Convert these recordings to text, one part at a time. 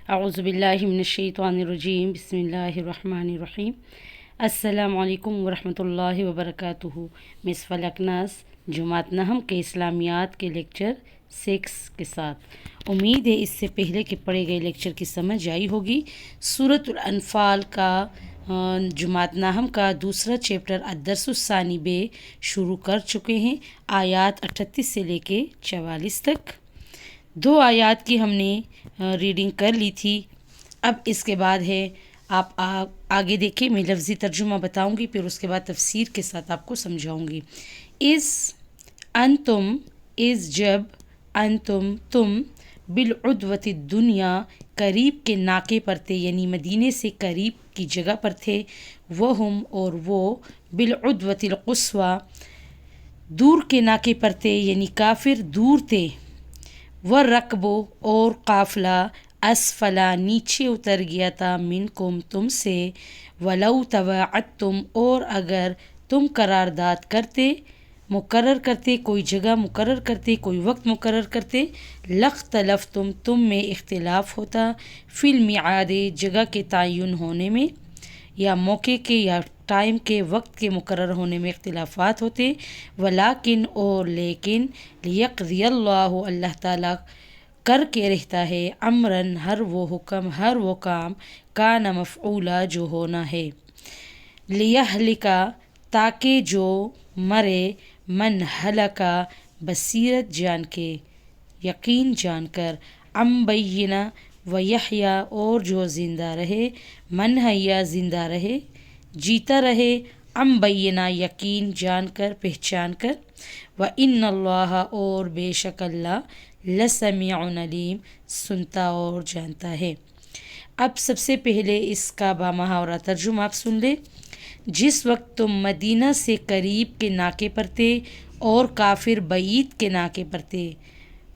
اعوذ باللہ من الشیطان الرجیم، بسم اللہ الرحمن الرحیم۔ السلام علیکم ورحمۃ اللہ وبرکاتہ۔ مس فلک ناز جماعت نہم کے اسلامیات کے لیکچر 6 کے ساتھ امید ہے اس سے پہلے کہ پڑھے گئے لیکچر کی سمجھ آئی ہوگی۔ سورۃ الانفال کا جماعت نہم کا دوسرا چیپٹر الدرس الثانی بے شروع کر چکے ہیں، آیات 38 سے لے کے 44 تک۔ 2 آیات کی ہم نے ریڈنگ کر لی تھی۔ اب اس کے بعد ہے آپ آگے دیکھیں، میں لفظی ترجمہ بتاؤں گی، پھر اس کے بعد تفسیر کے ساتھ آپ کو سمجھاؤں گی۔ انتم جب تم بالعدوۃ الدنیا قریب کے ناکے پر تھے، یعنی مدینے سے قریب کی جگہ پر تھے، وہم اور وہ بالعدوۃ القصویٰ دور کے ناکے پر تھے، یعنی کافر دور تھے، والرکب اور قافلہ اسفلا نیچے اتر گیا تھا، منکم تم سے، ولو تواعدتم اور اگر تم قرارداد کرتے، مقرر کرتے، کوئی جگہ مقرر کرتے، کوئی وقت مقرر کرتے، لاختلفتم تم میں اختلاف ہوتا، فی المیعاد جگہ کے تعین ہونے میں، یا موقع کے یا ٹائم کے وقت کے مقرر ہونے میں اختلافات ہوتے، ولیکن اور لیکن لیقضی اللہ اللہ تعالیٰ کر کے رہتا ہے، امراً ہر وہ حکم ہر وہ کام کان مفعولا جو ہونا ہے، لیہلکا تاکہ جو مرے، من ہلکا بصیرت جان کے، یقین جان کر، ام بینہ ویحیا اور جو زندہ رہے، من حیا زندہ رہے جیتا رہے، ام بینہ یقین جان کر پہچان کر، وَإِنَّ اللَّهَ اور بے شک اللہ لسمیع علیم سنتا اور جانتا ہے۔ اب سب سے پہلے اس کا بامحاورہ ترجمہ آپ سن لیں۔ جس وقت تم مدینہ سے قریب کے ناکے پر تھے اور کافر بعید کے ناکے پر تھے،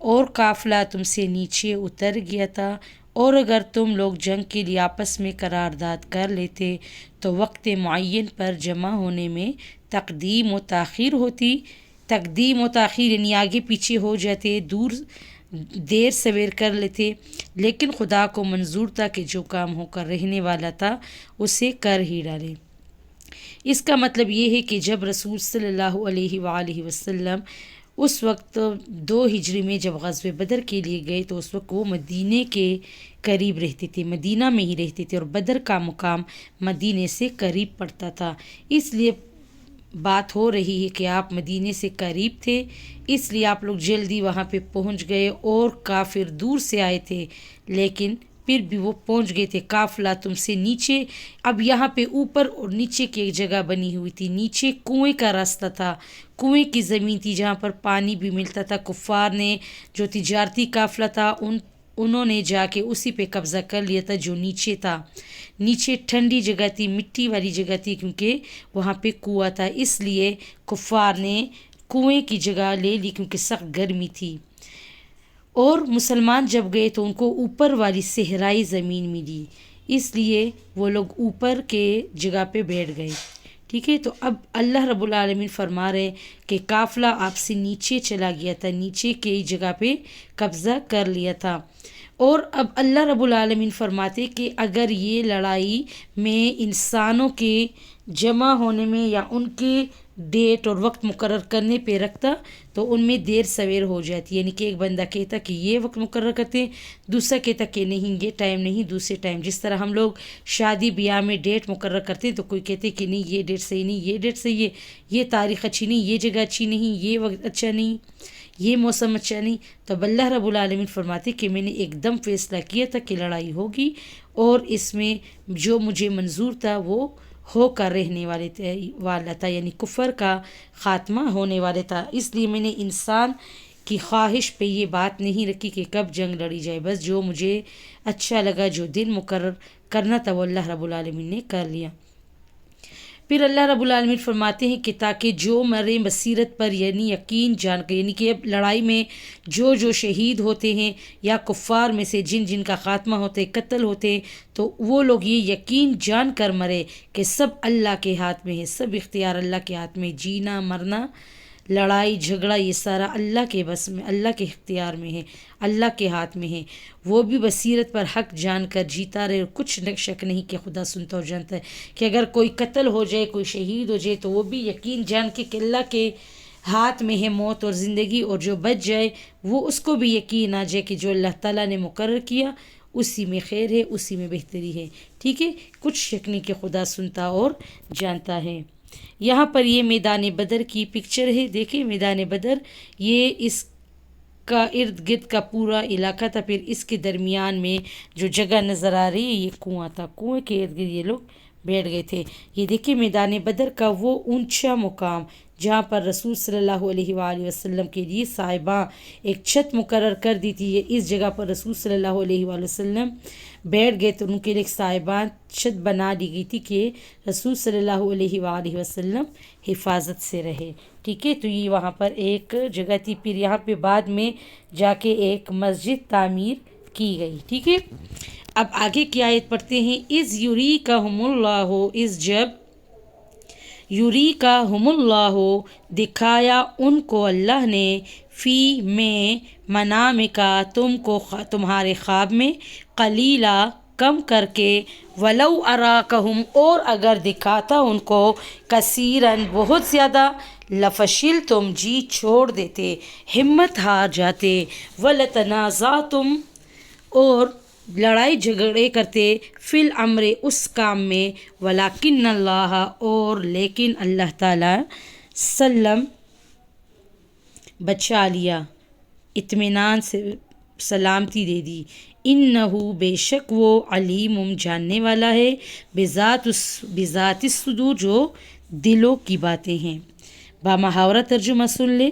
اور قافلہ تم سے نیچے اتر گیا تھا، اور اگر تم لوگ جنگ کے لیے آپس میں قرارداد کر لیتے تو وقت معین پر جمع ہونے میں تقدیم و تاخیر ہوتی۔ تقدیم و تاخیر یعنی آگے پیچھے ہو جاتے، دیر سویر کر لیتے، لیکن خدا کو منظور تھا کہ جو کام ہو کر رہنے والا تھا اسے کر ہی ڈالے۔ اس کا مطلب یہ ہے کہ جب رسول صلی اللہ علیہ وآلہ وسلم اس وقت 2 ہجری میں جب غزوہ بدر کے لیے گئے تو اس وقت وہ مدینے کے قریب رہتے تھے، مدینہ میں ہی رہتے تھے، اور بدر کا مقام مدینے سے قریب پڑتا تھا، اس لیے بات ہو رہی ہے کہ آپ مدینے سے قریب تھے، اس لیے آپ لوگ جلدی وہاں پہ پہنچ گئے، اور کافر دور سے آئے تھے لیکن پھر بھی وہ پہنچ گئے تھے۔ قافلہ تم سے نیچے، اب یہاں پہ اوپر اور نیچے کی ایک جگہ بنی ہوئی تھی، نیچے کنویں کا راستہ تھا، کنویں کی زمین تھی جہاں پر پانی بھی ملتا تھا۔ کفار نے جو تجارتی قافلہ تھا انہوں نے جا کے اسی پہ قبضہ کر لیا تھا جو نیچے تھا۔ نیچے ٹھنڈی جگہ تھی، مٹی والی جگہ تھی، کیونکہ وہاں پہ کنواں تھا، اس لیے کفار نے کنویں کی جگہ لے لی کیونکہ سخت گرمی تھی۔ اور مسلمان جب گئے تو ان کو اوپر والی صحرائی زمین ملی، اس لیے وہ لوگ اوپر کے جگہ پہ بیٹھ گئے۔ ٹھیک ہے، تو اب اللہ رب العالمین فرما رہے کہ قافلہ آپ سے نیچے چلا گیا تھا، نیچے کی جگہ پہ قبضہ کر لیا تھا، اور اب اللہ رب العالمین فرماتے کہ اگر یہ لڑائی میں انسانوں کے جمع ہونے میں یا ان کے ڈیٹ اور وقت مقرر کرنے پہ رکھتا تو ان میں دیر سویر ہو جاتی، یعنی کہ ایک بندہ کہتا کہ یہ وقت مقرر کرتے ہیں، دوسرا کہتا کہ نہیں یہ ٹائم نہیں، دوسرے ٹائم، جس طرح ہم لوگ شادی بیاہ میں ڈیٹ مقرر کرتے ہیں تو کوئی کہتے کہ نہیں یہ ڈیٹ صحیح نہیں، یہ ڈیٹ صحیح ہے، یہ تاریخ اچھی نہیں، یہ جگہ اچھی نہیں، یہ وقت اچھا نہیں، یہ موسم اچھا نہیں، تو اللہ رب العالمین فرماتے کہ میں نے ایک دم فیصلہ کیا تھا کہ لڑائی ہوگی، اور اس میں جو مجھے منظور تھا وہ ہو کر رہنے والا تھا، یعنی کفر کا خاتمہ ہونے والا تھا، اس لیے میں نے انسان کی خواہش پہ یہ بات نہیں رکھی کہ کب جنگ لڑی جائے، بس جو مجھے اچھا لگا، جو دن مقرر کرنا تھا وہ اللہ رب العالمین نے کر لیا۔ پھر اللہ رب العالمین فرماتے ہیں کہ تاکہ جو مرے بصیرت پر، یعنی یقین جان کر، یعنی کہ اب لڑائی میں جو شہید ہوتے ہیں یا کفار میں سے جن جن کا خاتمہ ہوتے قتل ہوتے، تو وہ لوگ یہ یقین جان کر مرے کہ سب اللہ کے ہاتھ میں ہے، سب اختیار اللہ کے ہاتھ میں، جینا مرنا لڑائی جھگڑا یہ سارا اللہ کے بس میں، اللہ کے اختیار میں ہے، اللہ کے ہاتھ میں ہے۔ وہ بھی بصیرت پر حق جان کر جیتا رہے، اور کچھ شک نہیں کہ خدا سنتا اور جانتا ہے کہ اگر کوئی قتل ہو جائے، کوئی شہید ہو جائے، تو وہ بھی یقین جان کے کہ اللہ کے ہاتھ میں ہے موت اور زندگی، اور جو بچ جائے وہ اس کو بھی یقین آ جائے کہ جو اللہ تعالیٰ نے مقرر کیا اسی میں خیر ہے، اسی میں بہتری ہے۔ ٹھیک ہے، کچھ شک نہیں کہ خدا سنتا اور جانتا ہے۔ یہاں پر یہ میدان بدر کی پکچر ہے، دیکھیں میدان بدر، یہ اس کا ارد گرد کا پورا علاقہ تھا، پھر اس کے درمیان میں جو جگہ نظر آ رہی ہے یہ کنواں تھا، کنویں کے ارد گرد یہ لوگ بیٹھ گئے تھے۔ یہ دیکھیں میدان بدر کا وہ اونچا مقام جہاں پر رسول صلی اللہ علیہ وآلہ وسلم کے لیے صاحباں ایک چھت مقرر کر دی تھی، یہ اس جگہ پر رسول صلی اللہ علیہ وآلہ وسلم بیٹھ گئے، تو ان کے لیے ایک صاحباں چھت بنا دی گئی تھی کہ رسول صلی اللہ علیہ وآلہ وسلم حفاظت سے رہے۔ ٹھیک ہے، تو یہ وہاں پر ایک جگہ تھی، پھر یہاں پہ بعد میں جا کے ایک مسجد تعمیر کی گئی۔ ٹھیک ہے، اب آگے کی آیت پڑھتے ہیں۔ اِذ یُریکہم اللہ، اِذ جب یُریکہم اللہ دکھایا ان کو اللہ نے، فی میں منامکا تم کو تمہارے خواب میں، قلیلا کم کر کے، ولو اراکہم اور اگر دکھاتا ان کو، کثیرن بہت زیادہ، لفشلتم جی چھوڑ دیتے، ہمت ہار جاتے، ولتنازعتم اور لڑائی جھگڑے کرتے، فی الامر اس کام میں، ولیکن اللہ اور لیکن اللہ تعالیٰ، سلم بچا لیا، اطمینان سے سلامتی دے دی، انہو بے شک وہ، علیم جاننے والا ہے، بذات الصدور جو دلوں کی باتیں ہیں۔ بامحاورہ ترجمہ سن لے۔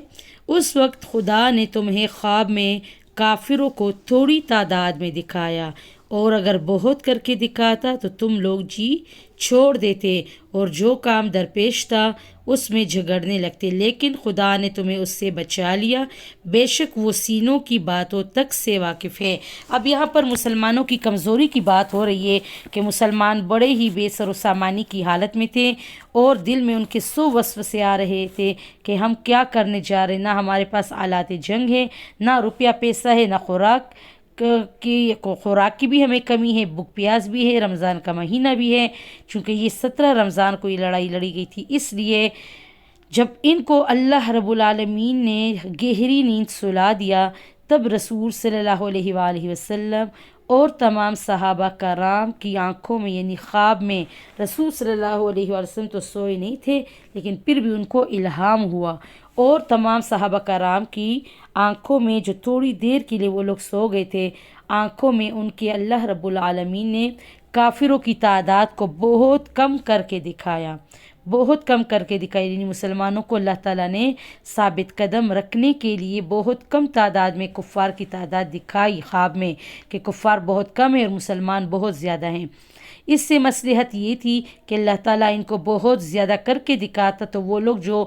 اس وقت خدا نے تمہیں خواب میں کافروں کو تھوڑی تعداد میں دکھایا، اور اگر بہت کر کے دکھاتا تو تم لوگ جی چھوڑ دیتے اور جو کام درپیش تھا اس میں جھگڑنے لگتے، لیکن خدا نے تمہیں اس سے بچا لیا، بے شک وہ سینوں کی باتوں تک سے واقف ہے۔ اب یہاں پر مسلمانوں کی کمزوری کی بات ہو رہی ہے کہ مسلمان بڑے ہی بے سر و سامانی کی حالت میں تھے، اور دل میں ان کے سو وسوسے آ رہے تھے کہ ہم کیا کرنے جا رہے ہیں، نہ ہمارے پاس آلات جنگ ہے، نہ روپیہ پیسہ ہے، نہ خوراک کی بھی ہمیں کمی ہے، بھوک پیاس بھی ہے، رمضان کا مہینہ بھی ہے، چونکہ یہ 17 رمضان کو یہ لڑائی لڑی گئی تھی۔ اس لیے جب ان کو اللہ رب العالمین نے گہری نیند سلا دیا، تب رسول صلی اللہ علیہ وآلہ وسلم اور تمام صحابہ کرام کی آنکھوں میں، یعنی خواب میں، رسول صلی اللہ علیہ وآلہ وسلم تو سوئے نہیں تھے لیکن پھر بھی ان کو الہام ہوا، اور تمام صحابہ کرام کی آنکھوں میں، جو تھوڑی دیر کے لیے وہ لوگ سو گئے تھے، آنکھوں میں ان کے اللہ رب العالمین نے کافروں کی تعداد کو بہت کم کر کے دکھایا، بہت کم کر کے دکھائی، یعنی مسلمانوں کو اللہ تعالیٰ نے ثابت قدم رکھنے کے لیے بہت کم تعداد میں کفار کی تعداد دکھائی خواب میں، کہ کفار بہت کم ہیں اور مسلمان بہت زیادہ ہیں۔ اس سے مصلحت یہ تھی کہ اللہ تعالیٰ ان کو بہت زیادہ کر کے دکھاتا تو وہ لوگ جو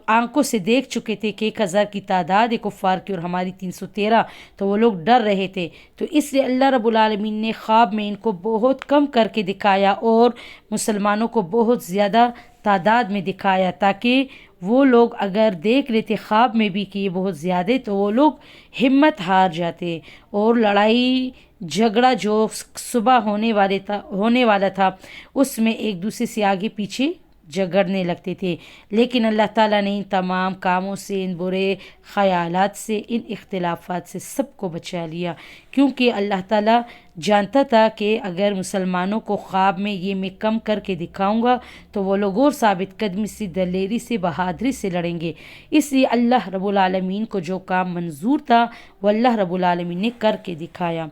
آنکھوں سے دیکھ چکے تھے کہ 1000 کی تعداد ہے کفار کی اور ہماری 313، تو وہ لوگ ڈر رہے تھے، تو اس لیے اللہ رب العالمین نے خواب میں ان کو بہت کم کر کے دکھایا اور مسلمانوں کو بہت زیادہ تعداد میں دکھایا، تاکہ وہ لوگ اگر دیکھ لیتے خواب میں بھی کہ یہ بہت زیادہ، تو وہ لوگ ہمت ہار جاتے، اور لڑائی جھگڑا جو صبح ہونے والا تھا اس میں ایک دوسرے سے آگے پیچھے جھگڑنے لگتے تھے، لیکن اللہ تعالیٰ نے ان تمام کاموں سے، ان برے خیالات سے، ان اختلافات سے سب کو بچا لیا، کیونکہ اللہ تعالیٰ جانتا تھا کہ اگر مسلمانوں کو خواب میں یہ میں کم کر کے دکھاؤں گا تو وہ لوگ اور ثابت قدمی سے، دلیری سے، بہادری سے لڑیں گے۔ اس لیے اللہ رب العالمین کو جو کام منظور تھا وہ اللہ رب العالمین نے کر کے دکھایا،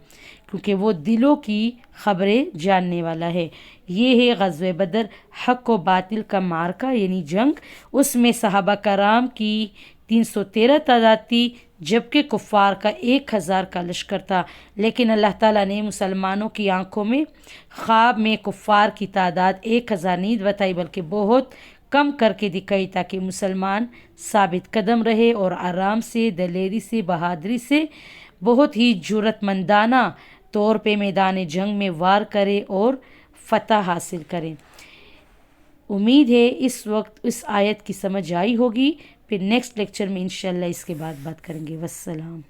کیونکہ وہ دلوں کی خبریں جاننے والا ہے۔ یہ ہے غزوہ بدر، حق و باطل کا معرکہ یعنی جنگ۔ اس میں صحابہ کرام کی 313 تعداد تھی، جبکہ کفار کا 1000 کا لشکر تھا، لیکن اللہ تعالیٰ نے مسلمانوں کی آنکھوں میں خواب میں کفار کی تعداد 1000 نہیں بتائی بلکہ بہت کم کر کے دکھائی، تاکہ مسلمان ثابت قدم رہے اور آرام سے، دلیری سے، بہادری سے، بہت ہی جرأت مندانہ طور پہ میدان جنگ میں وار کرے اور فتح حاصل کریں۔ امید ہے اس وقت اس آیت کی سمجھ آئی ہوگی۔ پھر نیکسٹ لیکچر میں انشاءاللہ اس کے بعد بات کریں گے. والسلام.